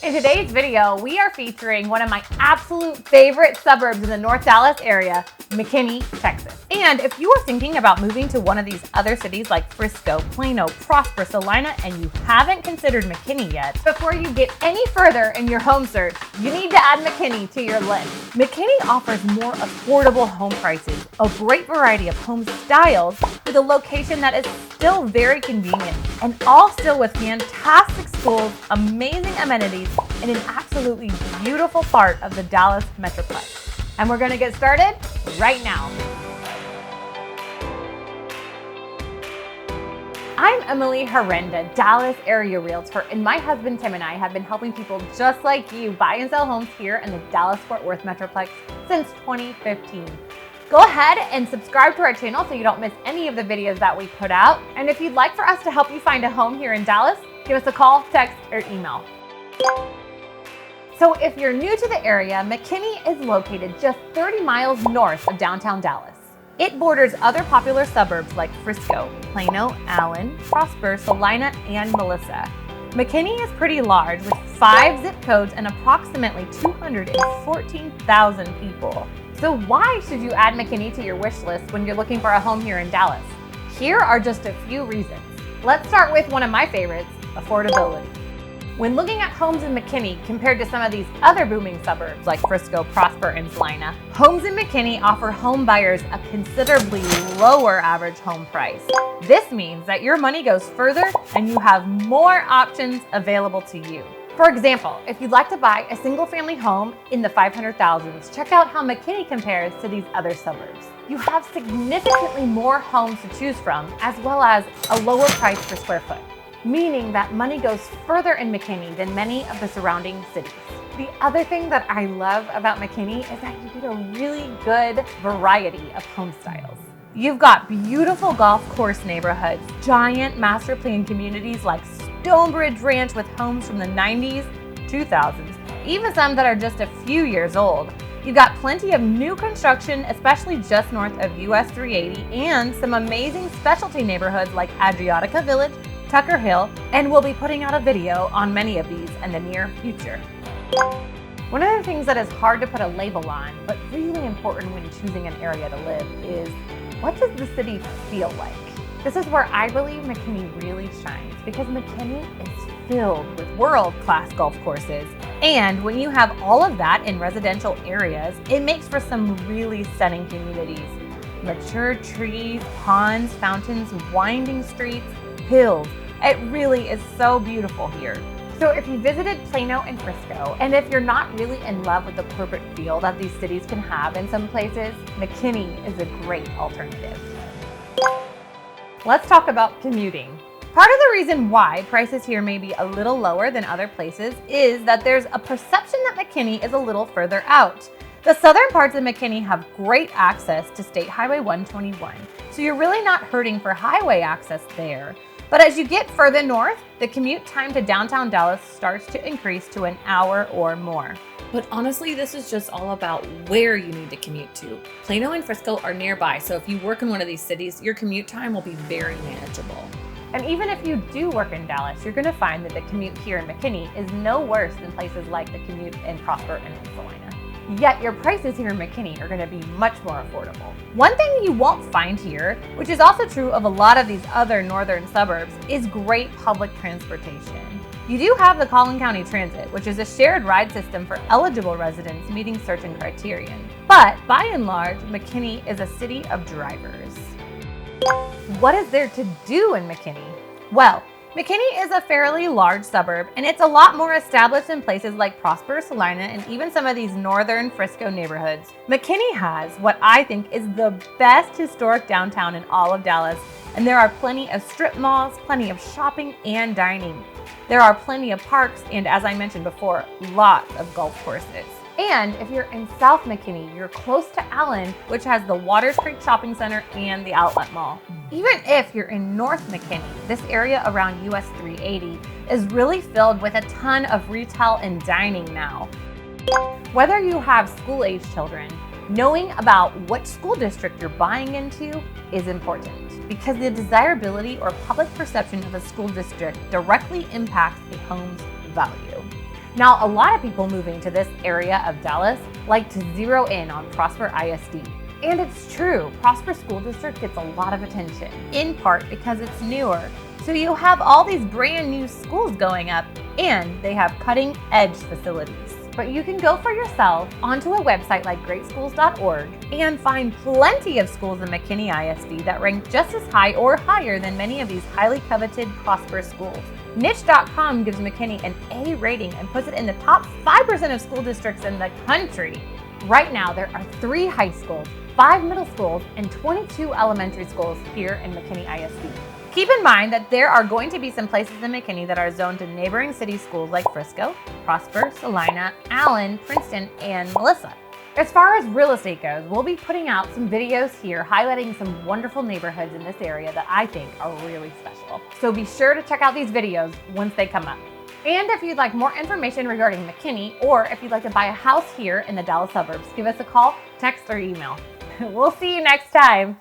In today's video, we are featuring one of my absolute favorite suburbs in the North Dallas area, McKinney, Texas. And if you are thinking about moving to one of these other cities like Frisco, Plano, Prosper, Salina, and you haven't considered McKinney yet, before you get any further in your home search, you need to add McKinney to your list. McKinney offers more affordable home prices, a great variety of home styles, with a location that is still very convenient, and all still with fantastic schools, amazing amenities, and an absolutely beautiful part of the Dallas Metroplex. And we're gonna get started right now. I'm Emily Harenda, Dallas area realtor, and my husband Tim and I have been helping people just like you buy and sell homes here in the Dallas-Fort Worth Metroplex since 2015. Go ahead and subscribe to our channel so you don't miss any of the videos that we put out. And if you'd like for us to help you find a home here in Dallas, give us a call, text, or email. So if you're new to the area, McKinney is located just 30 miles north of downtown Dallas. It borders other popular suburbs like Frisco, Plano, Allen, Prosper, Salina, and Melissa. McKinney is pretty large with 5 zip codes and approximately 214,000 people. So why should you add McKinney to your wish list when you're looking for a home here in Dallas? Here are just a few reasons. Let's start with one of my favorites, affordability. When looking at homes in McKinney compared to some of these other booming suburbs like Frisco, Prosper, and Salina, homes in McKinney offer home buyers a considerably lower average home price. This means that your money goes further and you have more options available to you. For example, if you'd like to buy a single family home in the 500,000s, check out how McKinney compares to these other suburbs. You have significantly more homes to choose from, as well as a lower price per square foot, meaning that money goes further in McKinney than many of the surrounding cities. The other thing that I love about McKinney is that you get a really good variety of home styles. You've got beautiful golf course neighborhoods, giant master plan communities like Stonebridge Ranch with homes from the 90s, 2000s, even some that are just a few years old. You've got plenty of new construction, especially just north of US 380, and some amazing specialty neighborhoods like Adriatica Village, Tucker Hill, and we'll be putting out a video on many of these in the near future. One of the things that is hard to put a label on, but really important when choosing an area to live, is what does the city feel like? This is where I believe McKinney really shines, because McKinney is filled with world-class golf courses. And when you have all of that in residential areas, it makes for some really stunning communities. Mature trees, ponds, fountains, winding streets, hills. It really is so beautiful here. So if you visited Plano and Frisco, and if you're not really in love with the corporate feel that these cities can have in some places, McKinney is a great alternative. Let's talk about commuting. Part of the reason why prices here may be a little lower than other places is that there's a perception that McKinney is a little further out. The southern parts of McKinney have great access to State Highway 121, so you're really not hurting for highway access there. But as you get further north, the commute time to downtown Dallas starts to increase to an hour or more. But honestly, this is just all about where you need to commute to. Plano and Frisco are nearby, so if you work in one of these cities, your commute time will be very manageable. And even if you do work in Dallas, you're gonna find that the commute here in McKinney is no worse than places like the commute in Prosper and in Salina. Yet your prices here in McKinney are gonna be much more affordable. One thing you won't find here, which is also true of a lot of these other northern suburbs, is great public transportation. You do have the Collin County Transit, which is a shared ride system for eligible residents meeting certain criterion. But by and large, McKinney is a city of drivers. What is there to do in McKinney? Well, McKinney is a fairly large suburb, and it's a lot more established in places like Prosper, Salina, and even some of these northern Frisco neighborhoods. McKinney has what I think is the best historic downtown in all of Dallas, and there are plenty of strip malls, plenty of shopping and dining. There are plenty of parks, and as I mentioned before, lots of golf courses. And if you're in South McKinney, you're close to Allen, which has the Waters Creek Shopping Center and the Outlet Mall. Even if you're in North McKinney, this area around US 380 is really filled with a ton of retail and dining now. Whether you have school-age children, knowing about what school district you're buying into is important, because the desirability or public perception of a school district directly impacts a home's value. Now, a lot of people moving to this area of Dallas like to zero in on Prosper ISD. And it's true, Prosper School District gets a lot of attention, in part because it's newer. So you have all these brand new schools going up, and they have cutting edge facilities. But you can go for yourself onto a website like greatschools.org and find plenty of schools in McKinney ISD that rank just as high or higher than many of these highly coveted Prosper schools. Niche.com gives McKinney an A rating and puts it in the top 5% of school districts in the country. Right now, there are 3 high schools, 5 middle schools, and 22 elementary schools here in McKinney ISD. Keep in mind that there are going to be some places in McKinney that are zoned to neighboring city schools like Frisco, Prosper, Salina, Allen, Princeton, and Melissa. As far as real estate goes, we'll be putting out some videos here highlighting some wonderful neighborhoods in this area that I think are really special. So be sure to check out these videos once they come up. And if you'd like more information regarding McKinney, or if you'd like to buy a house here in the Dallas suburbs, give us a call, text, or email. We'll see you next time.